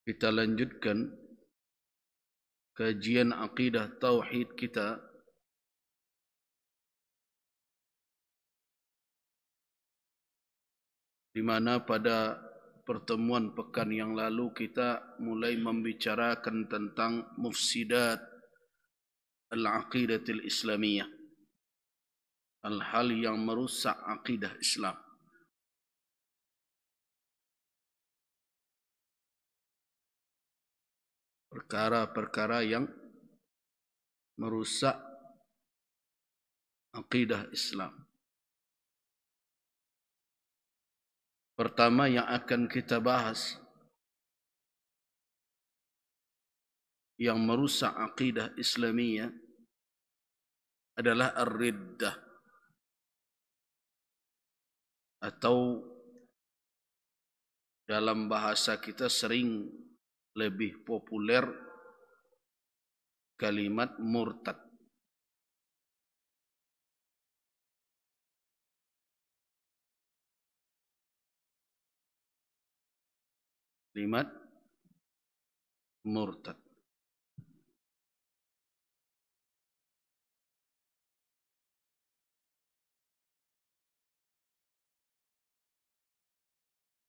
Kita lanjutkan kajian akidah tauhid kita di mana pada pertemuan pekan yang lalu kita mulai membicarakan tentang mufsidat al-aqidatil islamiyah, hal-hal yang merusak akidah Islam. Perkara-perkara yang merusak akidah Islam. Pertama yang akan kita bahas yang merusak akidah Islamiyah adalah ar-riddah, atau dalam bahasa kita sering lebih populer kalimat murtad. Kalimat murtad.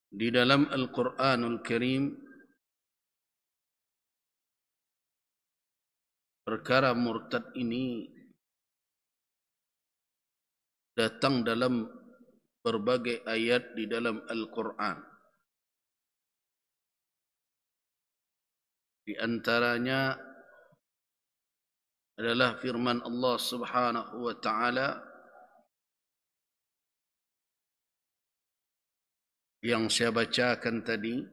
Di dalam Al-Quranul Karim, perkara murtad ini datang dalam berbagai ayat di dalam Al-Quran. Di antaranya adalah firman Allah Subhanahu wa taala yang saya bacakan tadi,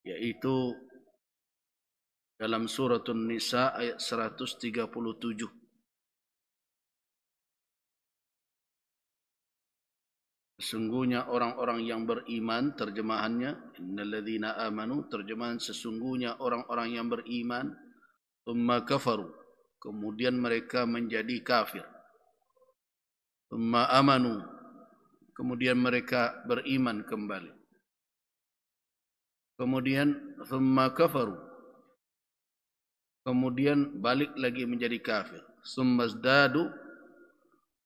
yaitu dalam surah An-Nisa ayat 137. Sesungguhnya orang-orang yang beriman, terjemahannya innalladzina amanu, terjemahan sesungguhnya orang-orang yang beriman, thumma kafaru, kemudian mereka menjadi kafir, thumma amanu, kemudian mereka beriman kembali, kemudian thumma kafaru, kemudian balik lagi menjadi kafir, thumma zdadu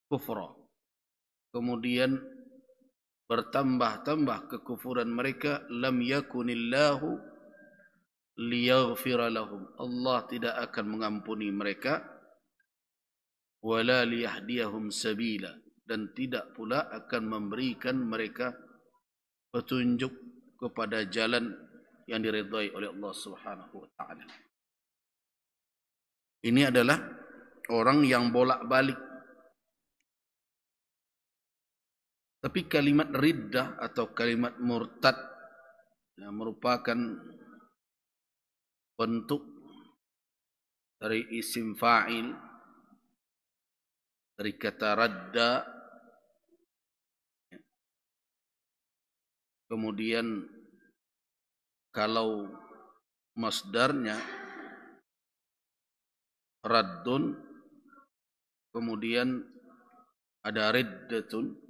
kufra, kemudian bertambah-tambah kekufuran mereka, lam yakunillahu liyaghfira lahum, Allah tidak akan mengampuni mereka, wala liyahdiyahum sabila, dan tidak pula akan memberikan mereka petunjuk kepada jalan yang diridhai oleh Allah Subhanahu wa taala. Ini adalah orang yang bolak-balik. Tapi kalimat riddah atau kalimat murtad yang merupakan bentuk dari isim fa'il, dari kata radda, kemudian kalau masdarnya raddun, kemudian ada riddatun,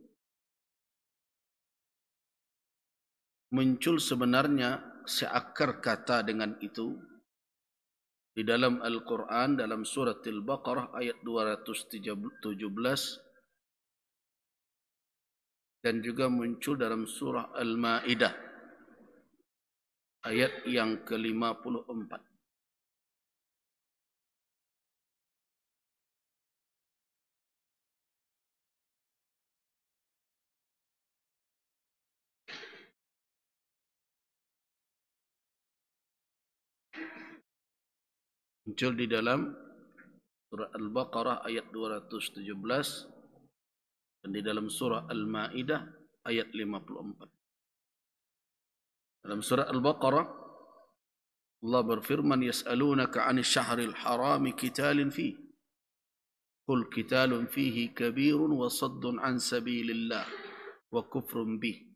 muncul sebenarnya seakar kata dengan itu di dalam Al-Quran, dalam surat Al-Baqarah ayat 217, dan juga muncul dalam surah Al-Ma'idah ayat yang ke-54. Muncul di dalam surah Al-Baqarah ayat 217 dan di dalam surah Al-Ma'idah ayat 54. Dalam surah Al-Baqarah Allah berfirman, yas'alunaka 'anil syahril harami qitalin fihi, qul qitalun fihi kabirun wa saddun 'an sabilillah wa kufrun bihi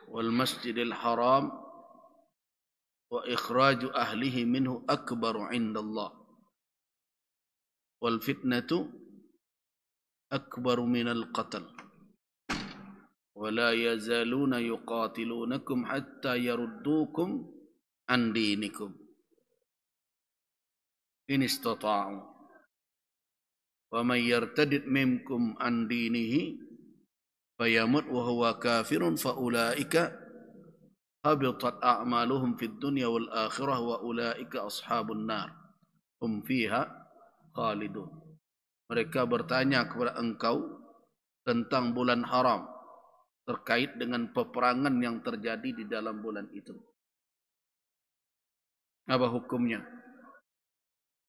wal masjidil haram wa ikhraju ahlihi minhu akbaru 'indallah wal fitnatu akbaru minal qatl. ولا يزالون يقاتلونكم حتى يردوكم عن دينكم إن استطاعوا ومن يرتد منكم عن دينه فيمت وهو كافر فأولئك حبطت أعمالهم في الدنيا والآخرة وأولئك أصحاب النار هم فيها خالدون. Mereka bertanya kepada engkau tentang bulan haram terkait dengan peperangan yang terjadi di dalam bulan itu. Apa hukumnya?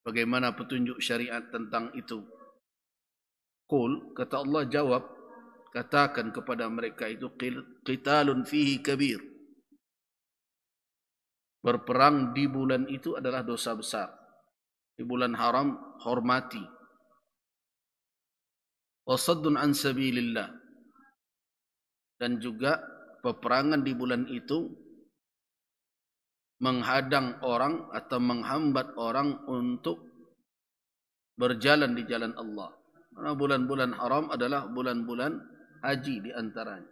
Bagaimana petunjuk syariat tentang itu? Qul, kata Allah jawab, katakan kepada mereka itu qitalun fihi kabir. Berperang di bulan itu adalah dosa besar. Di bulan haram hormati. Wasaddun an sabilillah. Dan juga peperangan di bulan itu menghadang orang atau menghambat orang untuk berjalan di jalan Allah. Karena bulan-bulan haram adalah bulan-bulan haji di antaranya.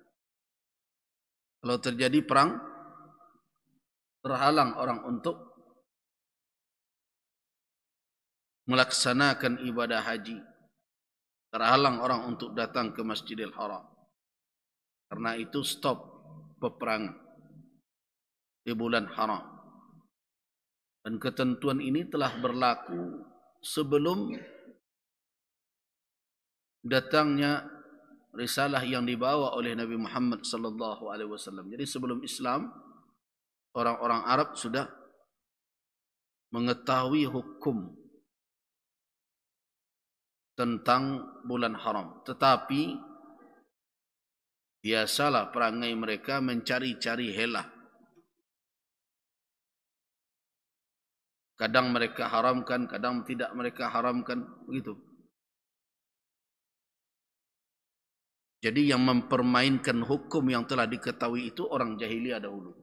Kalau terjadi perang, terhalang orang untuk melaksanakan ibadah haji. Terhalang orang untuk datang ke Masjidil Haram. Karena itu stop peperangan di bulan haram. Dan ketentuan ini telah berlaku sebelum datangnya risalah yang dibawa oleh Nabi Muhammad sallallahu alaihi wasallam. Jadi sebelum Islam, orang-orang Arab sudah mengetahui hukum tentang bulan haram. Tetapi biasalah perangai mereka mencari-cari helah. Kadang mereka haramkan, kadang tidak mereka haramkan, begitu. Jadi yang mempermainkan hukum yang telah diketahui itu orang jahiliyah dahulu.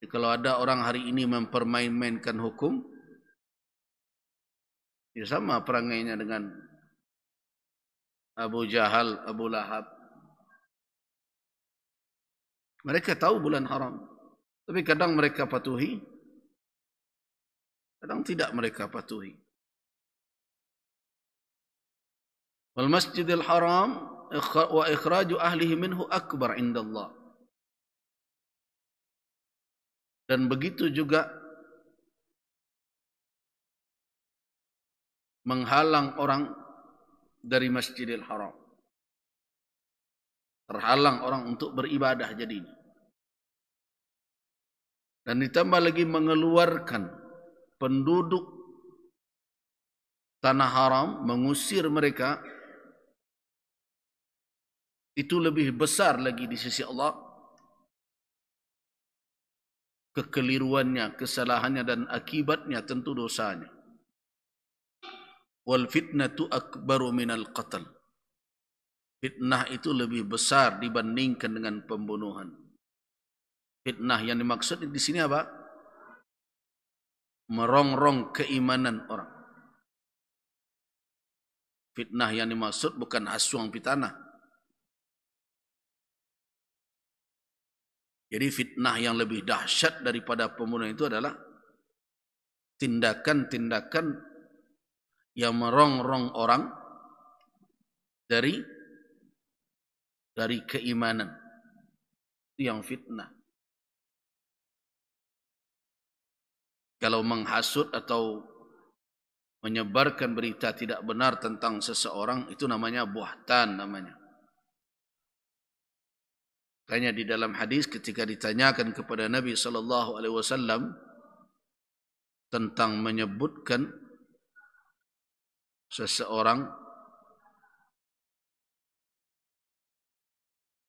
Jadi kalau ada orang hari ini mempermain-mainkan hukum, ya sama perangainya dengan Abu Jahal, Abu Lahab. Mereka tahu bulan haram. Tapi kadang mereka patuhi, kadang tidak mereka patuhi. Wal masjidil haram wa ikhraju ahlihi minhu akbar indallah. Dan begitu juga menghalang orang dari Masjidil Haram. Terhalang orang untuk beribadah jadinya. Dan ditambah lagi mengeluarkan penduduk tanah haram, mengusir mereka, itu lebih besar lagi di sisi Allah. Kekeliruannya, kesalahannya dan akibatnya tentu dosanya. Wal fitnatu akbaru minal qatl. Fitnah itu lebih besar dibandingkan dengan pembunuhan. Fitnah yang dimaksud di sini apa? Merongrong keimanan orang. Fitnah yang dimaksud bukan hasuang pitana. Jadi fitnah yang lebih dahsyat daripada pembunuhan itu adalah tindakan-tindakan yang merongrong orang dari keimanan. Itu yang fitnah. Kalau menghasut atau menyebarkan berita tidak benar tentang seseorang, itu namanya buhtan namanya. Makanya di dalam hadis ketika ditanyakan kepada Nabi SAW tentang menyebutkan seseorang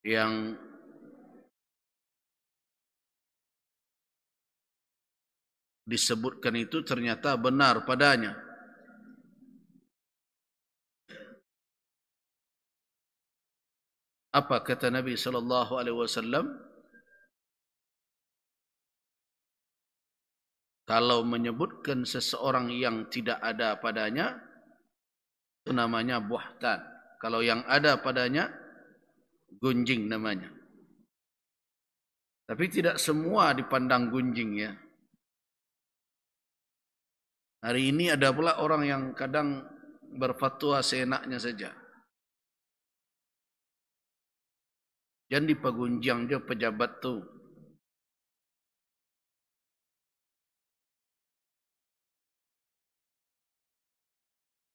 yang disebutkan itu ternyata benar padanya. Apa kata Nabi SAW? Kalau menyebutkan seseorang yang tidak ada padanya, itu namanya buhtan. Kalau yang ada padanya, gunjing namanya. Tapi tidak semua dipandang gunjing ya. Hari ini ada pula orang yang kadang berfatwa seenaknya saja. Jangan dipagunjang dia pejabat tu.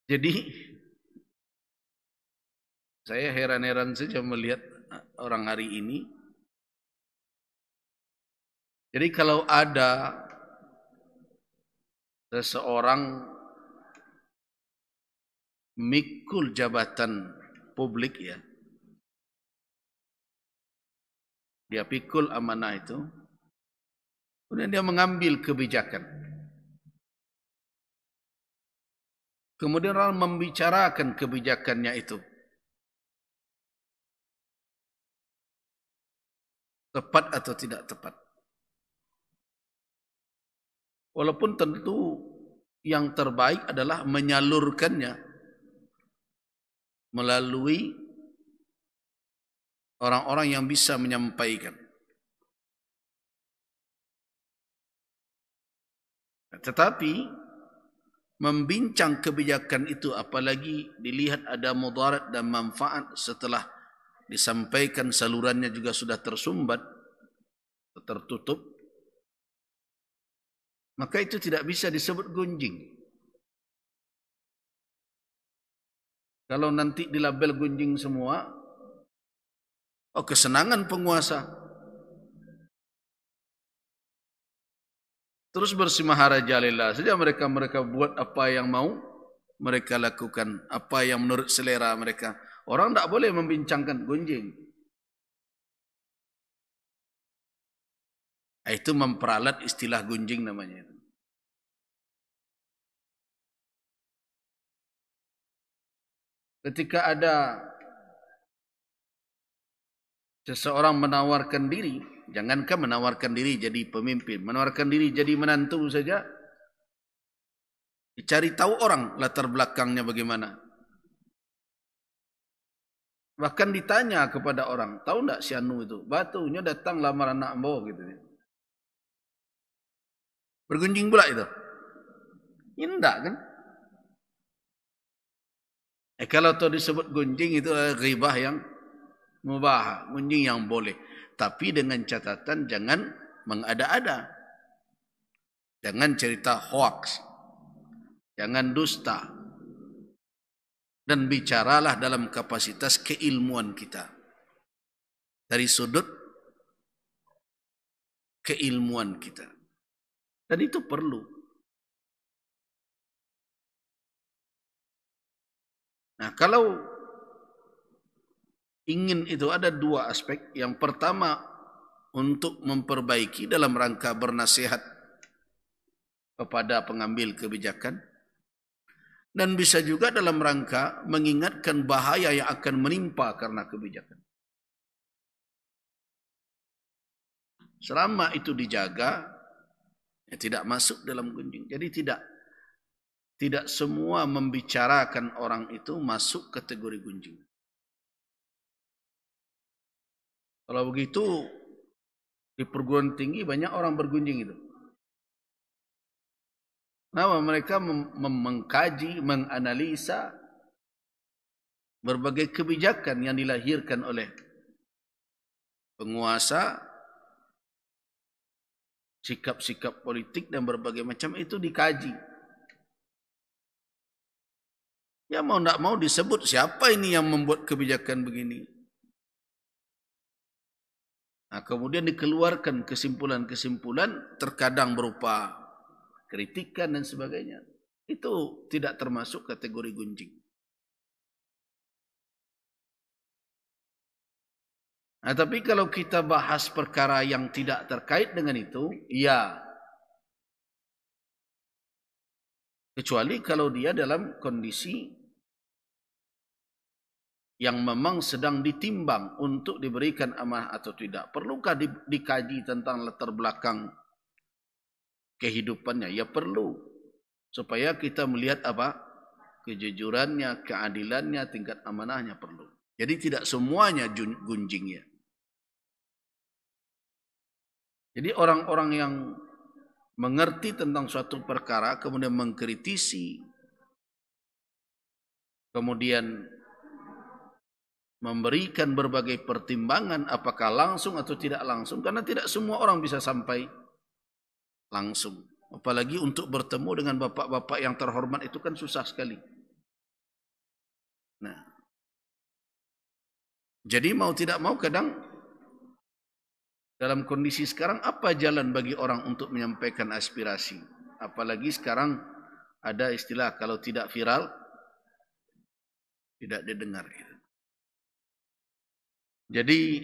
Jadi saya heran-heran saja melihat orang hari ini. Jadi kalau ada seseorang mikul jabatan publik ya, dia pikul amanah itu, kemudian dia mengambil kebijakan. Kemudian orang membicarakan kebijakannya itu. Tepat atau tidak tepat. Walaupun tentu yang terbaik adalah menyalurkannya melalui orang-orang yang bisa menyampaikan. Tetapi membincang kebijakan itu apalagi dilihat ada mudarat dan manfaat setelah disampaikan salurannya juga sudah tersumbat, tertutup, maka itu tidak bisa disebut gunjing. Kalau nanti dilabel gunjing semua, oh kesenangan penguasa. Terus bersimaharajalillah saja mereka buat apa yang mau mereka lakukan, apa yang menurut selera mereka. Orang tidak boleh membincangkan gunjing. Itu memperalat istilah gunjing namanya. Ketika ada seseorang menawarkan diri, jangankan menawarkan diri jadi pemimpin, menawarkan diri jadi menantu saja, dicari tahu orang latar belakangnya bagaimana. Bahkan ditanya kepada orang, tahu tak si Anu itu? Batunya datang lamar anak ambo gitu. Bergunjing pula itu. Indah kan? Kalau itu disebut gunjing itu ghibah yang mubah, gunjing yang boleh. Tapi dengan catatan jangan mengada-ada. Jangan cerita hoax. Jangan dusta. Dan bicaralah dalam kapasitas keilmuan kita. Dari sudut keilmuan kita. Dan itu perlu. Nah, kalau ingin itu ada dua aspek. Yang pertama untuk memperbaiki dalam rangka bernasihat kepada pengambil kebijakan. Dan bisa juga dalam rangka mengingatkan bahaya yang akan menimpa karena kebijakan. Selama itu dijaga, ya tidak masuk dalam gunjing. Jadi tidak semua membicarakan orang itu masuk kategori gunjing. Kalau begitu di perguruan tinggi banyak orang bergunjing itu. Nah, mereka mengkaji, menganalisa berbagai kebijakan yang dilahirkan oleh penguasa, sikap-sikap politik dan berbagai macam itu dikaji. Ya mau tidak mau disebut siapa ini yang membuat kebijakan begini. Nah, kemudian dikeluarkan kesimpulan-kesimpulan terkadang berupa kritikan dan sebagainya. Itu tidak termasuk kategori gunjing. Nah, tapi kalau kita bahas perkara yang tidak terkait dengan itu, ya. Kecuali kalau dia dalam kondisi yang memang sedang ditimbang untuk diberikan amanah atau tidak. Perlukah dikaji tentang latar belakang kehidupannya? Ya perlu. Supaya kita melihat apa? Kejujurannya, keadilannya, tingkat amanahnya perlu. Jadi tidak semuanya gunjing ya. Jadi orang-orang yang mengerti tentang suatu perkara, kemudian mengkritisi, kemudian memberikan berbagai pertimbangan apakah langsung atau tidak langsung, karena tidak semua orang bisa sampai langsung. Apalagi untuk bertemu dengan bapak-bapak yang terhormat itu kan susah sekali. Nah, jadi mau tidak mau kadang dalam kondisi sekarang apa jalan bagi orang untuk menyampaikan aspirasi? Apalagi sekarang ada istilah kalau tidak viral tidak didengar. Jadi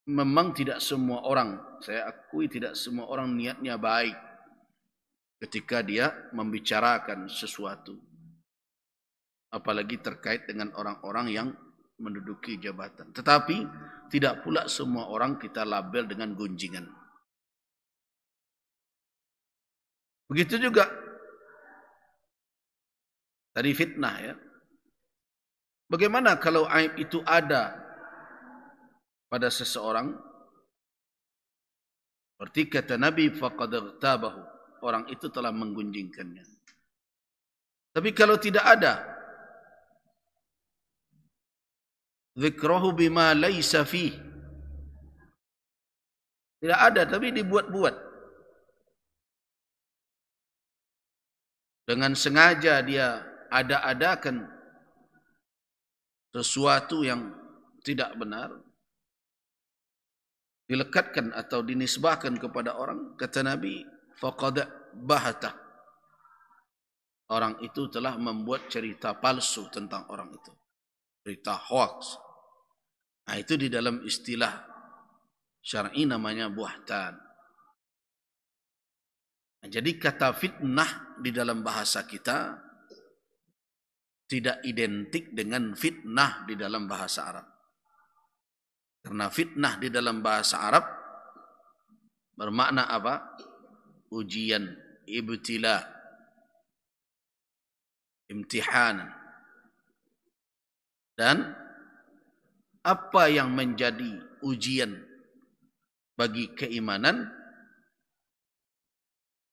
memang tidak semua orang, saya akui tidak semua orang niatnya baik ketika dia membicarakan sesuatu. Apalagi terkait dengan orang-orang yang menduduki jabatan. Tetapi tidak pula semua orang kita label dengan gunjingan. Begitu juga tadi fitnah ya. Bagaimana kalau aib itu ada pada seseorang? Seperti kata Nabi, faqad igtabahu, orang itu telah menggunjingkannya. Tapi kalau tidak ada, dzikrahu bima laisa fih, tidak ada tapi dibuat-buat. Dengan sengaja dia ada-adakan sesuatu yang tidak benar, dilekatkan atau dinisbahkan kepada orang, kata Nabi, faqad bahata, orang itu telah membuat cerita palsu tentang orang itu, cerita hoax. Nah, itu di dalam istilah syar'i namanya buhtan. Nah, jadi kata fitnah di dalam bahasa kita tidak identik dengan fitnah di dalam bahasa Arab. Karena fitnah di dalam bahasa Arab bermakna apa? Ujian, ibtila, imtihanan. Dan apa yang menjadi ujian bagi keimanan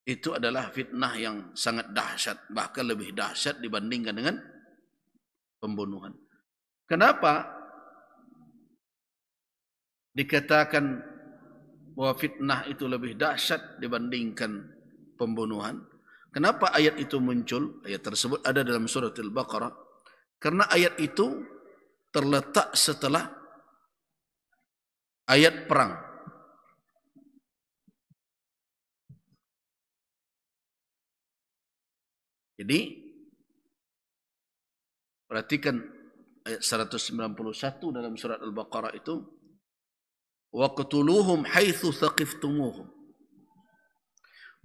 itu adalah fitnah yang sangat dahsyat, bahkan lebih dahsyat dibandingkan dengan pembunuhan. Kenapa dikatakan bahwa fitnah itu lebih dahsyat dibandingkan pembunuhan? Kenapa ayat itu muncul? Ayat tersebut ada dalam surat Al-Baqarah. Karena ayat itu terletak setelah ayat perang. Jadi perhatikan ayat 191 dalam surat Al-Baqarah itu, waqtuluhum haitsu thaqiftumuhum,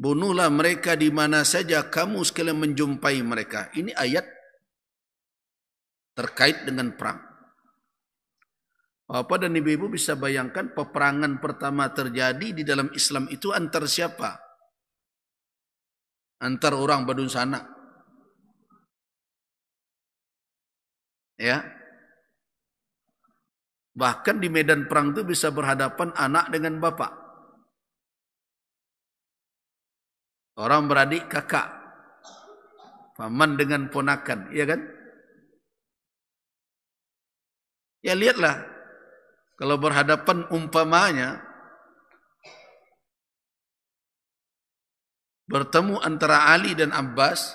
bunuhlah mereka di mana saja kamu sekalian menjumpai mereka. Ini ayat terkait dengan perang. Bapak dan ibu-ibu bisa bayangkan peperangan pertama terjadi di dalam Islam itu antar siapa? Antar orang Badun Sanak. Ya. Bahkan di medan perang itu bisa berhadapan anak dengan bapak. Orang beradik kakak. Paman dengan ponakan, iya kan? Ya lihatlah, kalau berhadapan umpamanya bertemu antara Ali dan Abbas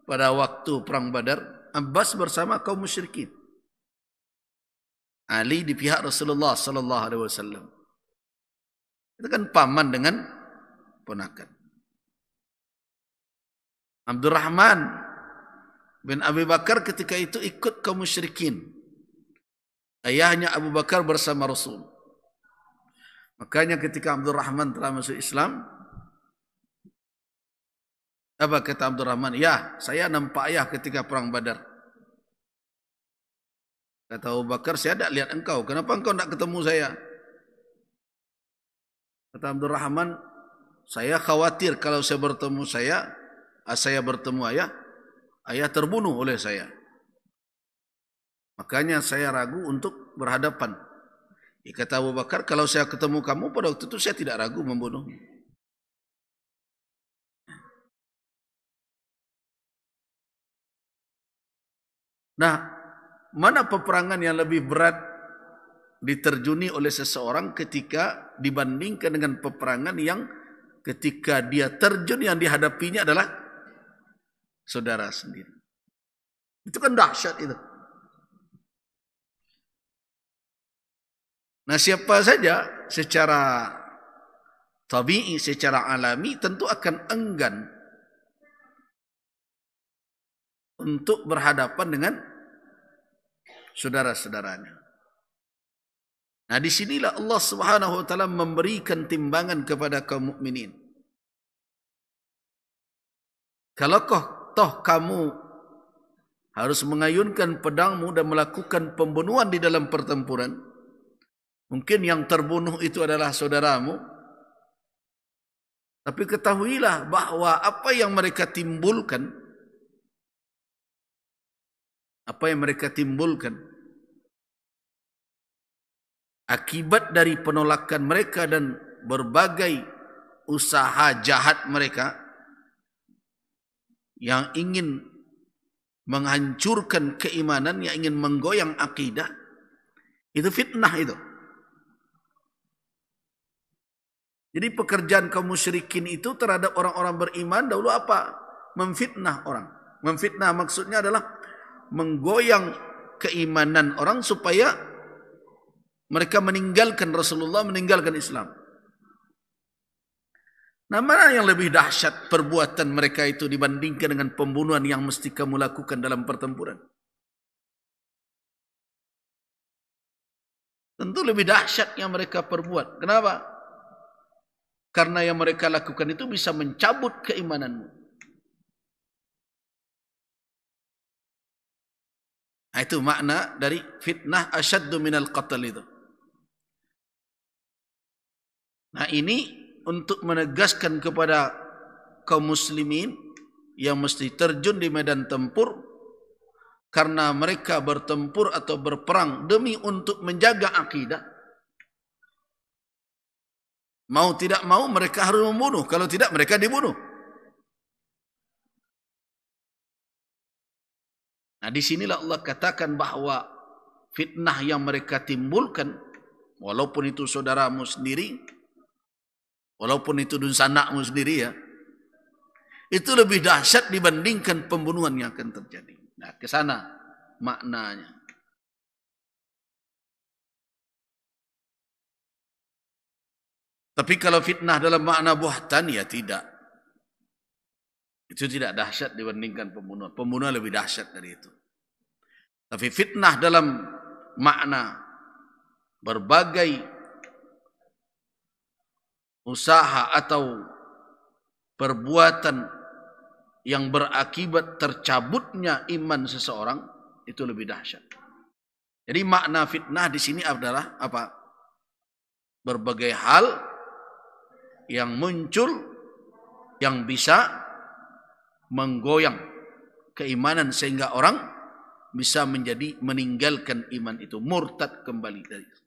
pada waktu perang Badar, Abbas bersama kaum musyrikin, Ali di pihak Rasulullah sallallahu alaihi wasallam. Itu kan paman dengan ponakan. Abdurrahman bin Abi Bakar ketika itu ikut kaum musyrikin. Ayahnya Abu Bakar bersama Rasul. Makanya ketika Abdurrahman telah masuk Islam, apa kata Abdurrahman? Ya, saya nampak ayah ketika perang Badar. Kata Abu Bakar, saya tidak lihat engkau. Kenapa engkau tidak ketemu saya? Kata Abdurrahman, saya khawatir kalau saya bertemu bertemu ayah terbunuh oleh saya. Makanya saya ragu untuk berhadapan. Kata Abu Bakar, kalau saya ketemu kamu pada waktu itu saya tidak ragu membunuh. Nah, mana peperangan yang lebih berat diterjuni oleh seseorang ketika dibandingkan dengan peperangan yang ketika dia terjun yang dihadapinya adalah saudara sendiri. Itu kan dahsyat itu. Nah, siapa saja secara tabi'i, secara alami tentu akan enggan untuk berhadapan dengan saudara-saudaranya. Nah, disinilah Allah Subhanahu wa taala memberikan timbangan kepada kaum mukminin. Kalau toh kamu harus mengayunkan pedangmu dan melakukan pembunuhan di dalam pertempuran, mungkin yang terbunuh itu adalah saudaramu, tapi ketahuilah bahwa apa yang mereka timbulkan, akibat dari penolakan mereka dan berbagai usaha jahat mereka yang ingin menghancurkan keimanan, yang ingin menggoyang akidah, itu fitnah itu. Jadi pekerjaan kaum musyrikin itu terhadap orang-orang beriman dahulu apa? Memfitnah orang. Memfitnah maksudnya adalah menggoyang keimanan orang supaya mereka meninggalkan Rasulullah, meninggalkan Islam. Nah, mana yang lebih dahsyat perbuatan mereka itu dibandingkan dengan pembunuhan yang mesti kamu lakukan dalam pertempuran? Tentu lebih dahsyat yang mereka perbuat. Kenapa? Karena yang mereka lakukan itu bisa mencabut keimananmu. Nah, itu makna dari fitnah asyaddu minal qatl itu. Nah, ini untuk menegaskan kepada kaum muslimin yang mesti terjun di medan tempur, karena mereka bertempur atau berperang demi untuk menjaga akidah. Mau tidak mau mereka harus membunuh, kalau tidak mereka dibunuh. Nah, disinilah Allah katakan bahwa fitnah yang mereka timbulkan, walaupun itu saudaramu sendiri, walaupun itu dunsanakmu sendiri ya, itu lebih dahsyat dibandingkan pembunuhan yang akan terjadi. Nah, ke sana maknanya. Tapi kalau fitnah dalam makna buhtan, ya tidak. Itu tidak dahsyat dibandingkan pembunuhan. Pembunuhan lebih dahsyat dari itu. Tapi fitnah dalam makna berbagai usaha atau perbuatan yang berakibat tercabutnya iman seseorang, itu lebih dahsyat. Jadi makna fitnah di sini adalah apa? Berbagai hal yang muncul yang bisa menggoyang keimanan sehingga orang bisa menjadi meninggalkan iman itu, murtad kembali dari itu.